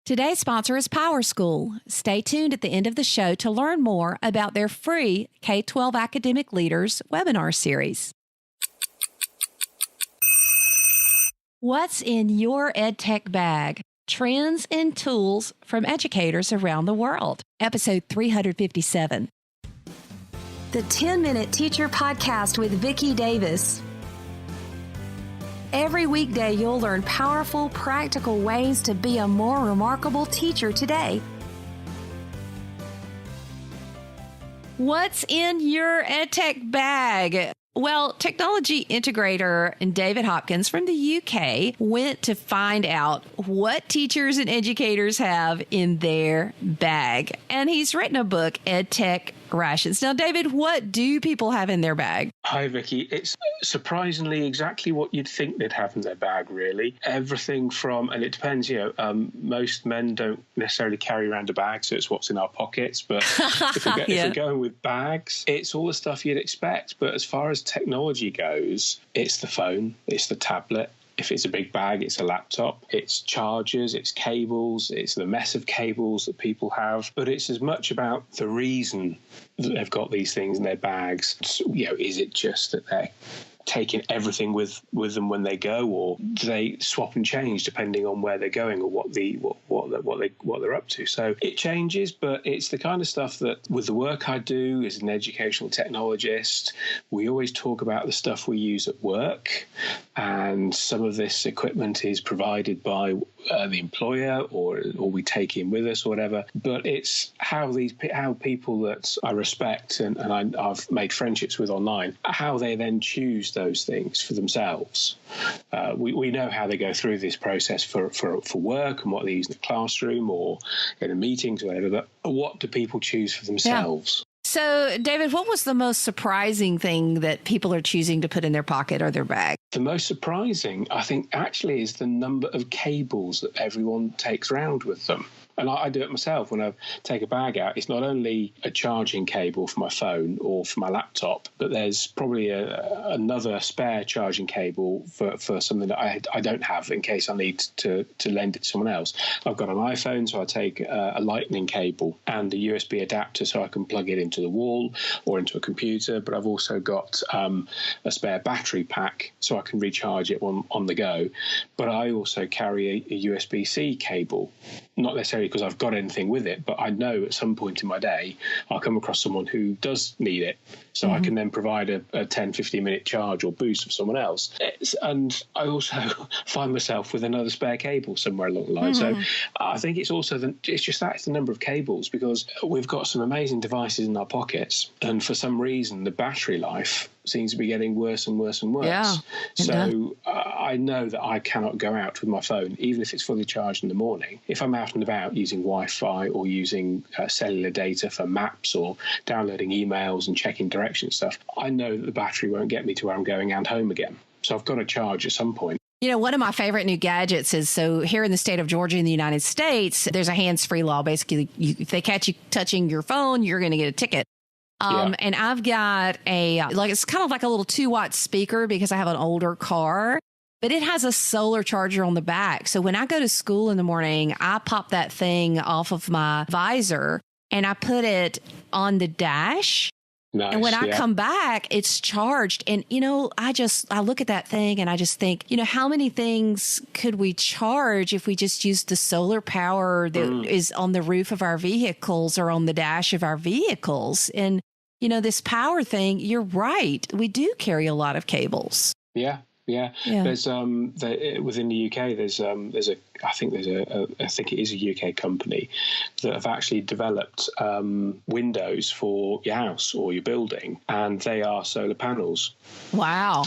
Today's sponsor is Power School. Stay tuned at the end of the show to learn more about their free K-12 Academic Leaders webinar series. What's in your EdTech bag? Trends and tools from educators around the world. Episode 357. The 10-Minute Teacher Podcast with Vicki Davis. Every weekday, you'll learn powerful, practical ways to be a more remarkable teacher today. What's in your EdTech bag? Well, technology integrator David Hopkins from the UK went to find out what teachers and educators have in their bag. And he's written a book, Edtech Rations. Now, David, what do people have in their bag? Hi, Vicki. It's surprisingly exactly what you'd think they'd have in their bag, really. Everything from, and it depends, most men don't necessarily carry around a bag, so it's what's in our pockets. But if we're going with bags, it's all the stuff you'd expect. But as far as technology goes, it's the phone, it's the tablet. If it's a big bag, it's a laptop, it's chargers, it's cables, it's the mess of cables that people have. But it's as much about the reason that they've got these things in their bags. Is it just that they're taking everything with them when they go, or do they swap and change depending on where they're going or what they're up to? So it changes, but it's the kind of stuff that with the work I do as an educational technologist, we always talk about the stuff we use at work, and some of this equipment is provided by the employer or we take in with us or whatever. But it's how people that I respect and I've made friendships with online, how they then choose those things for themselves. We know how they go through this process for work and what they use in the classroom or in the meetings or whatever, but what do people choose for themselves? Yeah. So, David, what was the most surprising thing that people are choosing to put in their pocket or their bag? The most surprising, I think, actually is the number of cables that everyone takes around with them. And I do it myself when I take a bag out. It's not only a charging cable for my phone or for my laptop, but there's probably another spare charging cable for something that I don't have in case I need to lend it to someone else. I've got an iPhone, so I take a lightning cable and a USB adapter so I can plug it into the wall or into a computer. But I've also got a spare battery pack so I can recharge it on the go. But I also carry a USB-C cable, not necessarily because I've got anything with it, but I know at some point in my day I'll come across someone who does need it. So I can then provide a 10, 15-minute charge or boost for someone else. And I also find myself with another spare cable somewhere along the line. So I think it's also it's the number of cables, because we've got some amazing devices in our pockets. And for some reason, the battery life seems to be getting worse and worse and worse. Yeah, so I know that I cannot go out with my phone, even if it's fully charged in the morning. If I'm out and about using Wi-Fi or using cellular data for maps or downloading emails and checking direction stuff, I know that the battery won't get me to where I'm going and home again. So I've got to charge at some point. You know, one of my favorite new gadgets is, so here in the state of Georgia in the United States, there's a hands-free law. Basically, if they catch you touching your phone, you're going to get a ticket. And I've got it's kind of like a little 2-watt speaker because I have an older car, but it has a solar charger on the back. So when I go to school in the morning, I pop that thing off of my visor and I put it on the dash. Nice, and when I come back, it's charged. And, I look at that thing and I just think, how many things could we charge if we just used the solar power that is on the roof of our vehicles or on the dash of our vehicles? And, this power thing, you're right. We do carry a lot of cables. Yeah. There's within the UK. I think it is a UK company that have actually developed windows for your house or your building, and they are solar panels. Wow.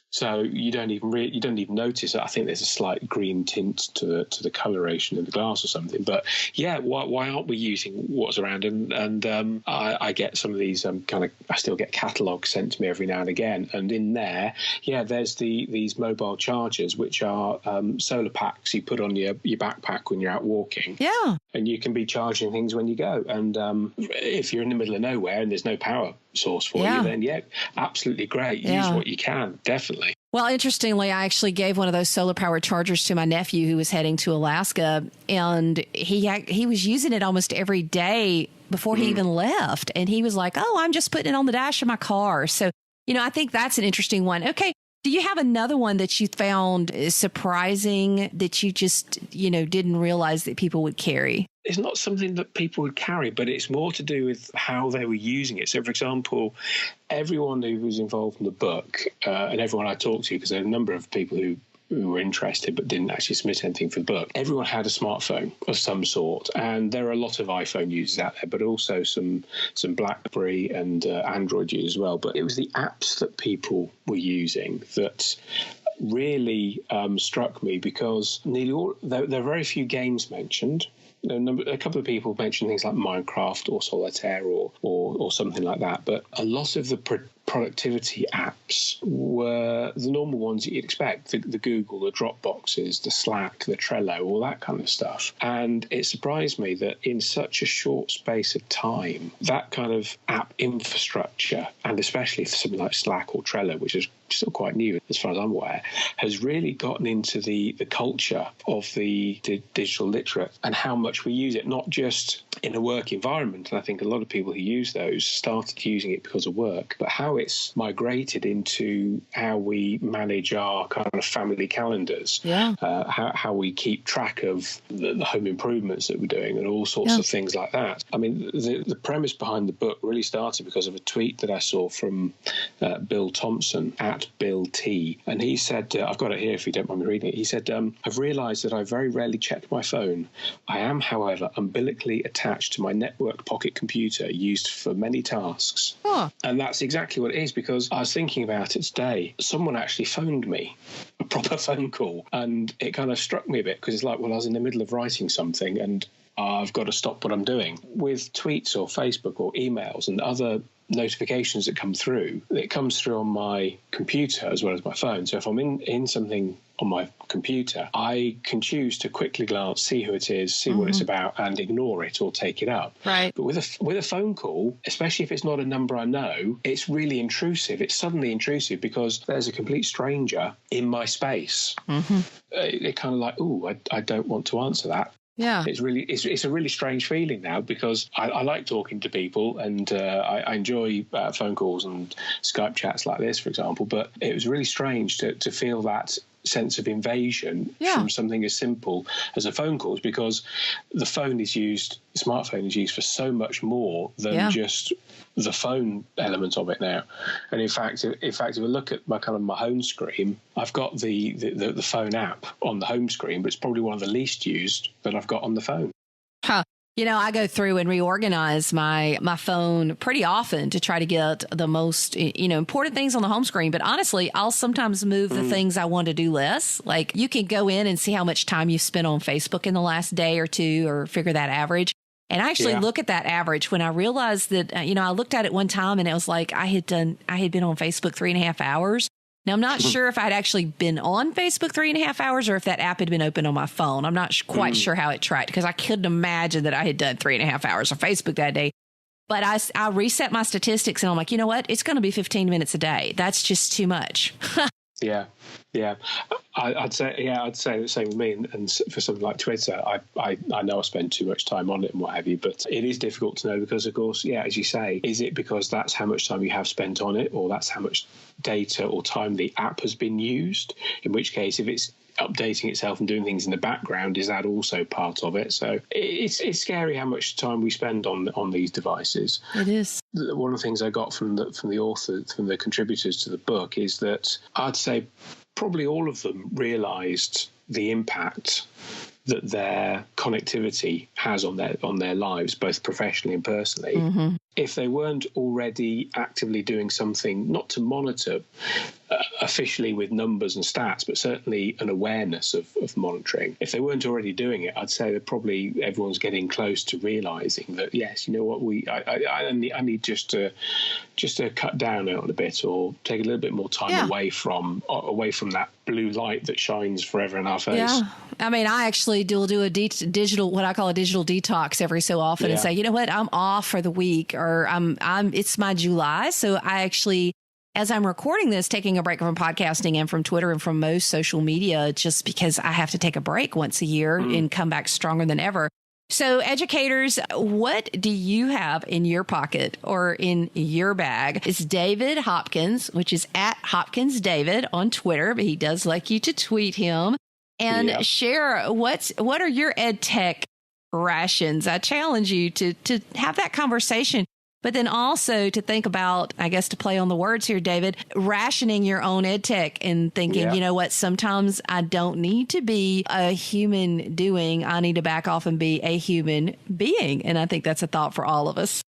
So you don't even notice it. I think there's a slight green tint to the coloration in the glass or something. But yeah, why aren't we using what's around? And I get some of these I still get catalogs sent to me every now and again. And in there, there's these mobile chargers, which are solar packs you put on your backpack when you're out walking. Yeah. And you can be charging things when you go. And if you're in the middle of nowhere and there's no power source for you, then absolutely great. Use what you can, definitely. Well, interestingly, I actually gave one of those solar powered chargers to my nephew who was heading to Alaska, and he was using it almost every day before he even left. And he was like, "Oh, I'm just putting it on the dash of my car." So, I think that's an interesting one. Okay. Do you have another one that you found surprising that you just, didn't realize that people would carry? It's not something that people would carry, but it's more to do with how they were using it. So, for example, everyone who was involved in the book and everyone I talked to, because there are a number of people who were interested but didn't actually submit anything for the book, everyone had a smartphone of some sort. And there are a lot of iPhone users out there, but also some BlackBerry and Android users as well. But it was the apps that people were using that really struck me, because there are very few games mentioned. A couple of people mentioned things like Minecraft or Solitaire or something like that, but a lot of the productivity apps were the normal ones that you'd expect, the Google, the Dropboxes, the Slack, the Trello, all that kind of stuff. And it surprised me that in such a short space of time, that kind of app infrastructure, and especially for something like Slack or Trello, which is still quite new as far as I'm aware, has really gotten into the culture of the digital literate and how much we use it, not just in a work environment. And I think a lot of people who use those started using it because of work, but how it's migrated into how we manage our kind of family calendars, how we keep track of the home improvements that we're doing and all sorts of things like that. I mean, the premise behind the book really started because of a tweet that I saw from Bill Thompson at Bill T. And he said, I've got it here if you don't mind me reading it. He said, I've realised that I very rarely check my phone. I am, however, umbilically attached to my network pocket computer used for many tasks. Oh. And that's exactly what it is, because I was thinking about it today. Someone actually phoned me, a proper phone call, and it kind of struck me a bit, because it's like, well, I was in the middle of writing something and I've got to stop what I'm doing. With tweets or Facebook or emails and other notifications that come through, it comes through on my computer as well as my phone. So if I'm in something on my computer, I can choose to quickly glance, see who it is, see what it's about, and ignore it or take it up. Right. But with a phone call, especially if it's not a number I know, it's really intrusive. It's suddenly intrusive because there's a complete stranger in my space. It kind of like, ooh, I don't want to answer that. Yeah, it's a really strange feeling now, because I like talking to people and I enjoy phone calls and Skype chats like this, for example. But it was really strange to feel that sense of invasion from something as simple as a phone call, because the smartphone is used for so much more than just the phone element of it now. And in fact, if I look at my home screen, I've got the phone app on the home screen, but it's probably one of the least used that I've got on the phone. Huh. I go through and reorganize my phone pretty often to try to get the most, important things on the home screen. But honestly, I'll sometimes move the things I want to do less. Like, you can go in and see how much time you've spent on Facebook in the last day or two, or figure that average. And I actually look at that average when I realized that, I looked at it one time and it was like I had been on Facebook 3.5 hours. Now, I'm not sure if I'd actually been on Facebook 3.5 hours or if that app had been open on my phone. I'm not quite sure how it tracked, because I couldn't imagine that I had done 3.5 hours of Facebook that day. But I reset my statistics and I'm like, you know what? It's going to be 15 minutes a day. That's just too much. Yeah. I'd say the same with me. And for something like Twitter, I know I spend too much time on it and what have you, but it is difficult to know because, of course, as you say, is it because that's how much time you have spent on it, or that's how much data or time the app has been used? In which case, if it's updating itself and doing things in the background, is that also part of it? So it's scary how much time we spend on these devices. It is. One of the things I got from the author, from the contributors to the book, is that I'd say probably all of them realised the impact that their connectivity has on their lives, both professionally and personally. If they weren't already actively doing something, not to monitor officially with numbers and stats, but certainly an awareness of monitoring. If they weren't already doing it, I'd say that probably everyone's getting close to realising that, yes, you know what, I need just to cut down a little bit, or take a little bit more time away from that blue light that shines forever in our face. Yeah, I mean, I actually do a digital, what I call a digital detox every so often, and say, you know what, I'm off for the week, or it's my July, so I actually as I'm recording this, taking a break from podcasting and from Twitter and from most social media, just because I have to take a break once a year and come back stronger than ever. So educators, what do you have in your pocket or in your bag? It's David Hopkins, which is at Hopkins David on Twitter, but he does like you to tweet him and share what are your Edtech rations. I challenge you to have that conversation, but then also to think about, I guess, to play on the words here, David, rationing your own Edtech and thinking, you know what, sometimes I don't need to be a human doing. I need to back off and be a human being. And I think that's a thought for all of us.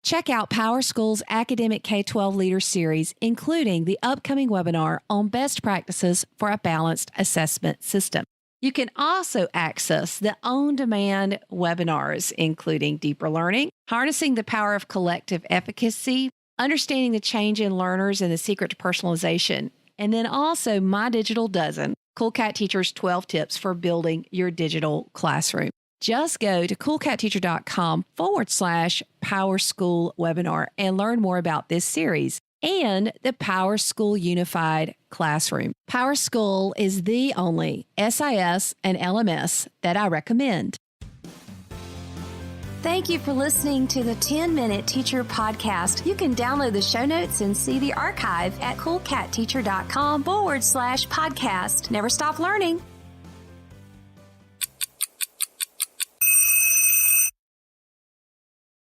Check out PowerSchool's Academic K-12 Leader Series, including the upcoming webinar on best practices for a balanced assessment system. You can also access the on-demand webinars, including Deeper Learning, Harnessing the Power of Collective Efficacy, Understanding the Change in Learners and the Secret to Personalization, and then also My Digital Dozen, Cool Cat Teacher's 12 Tips for Building Your Digital Classroom. Just go to coolcatteacher.com/PowerSchool webinar and learn more about this series and the PowerSchool Unified Classroom. PowerSchool is the only SIS and LMS that I recommend. Thank you for listening to the 10-Minute Teacher Podcast. You can download the show notes and see the archive at coolcatteacher.com/podcast. Never stop learning.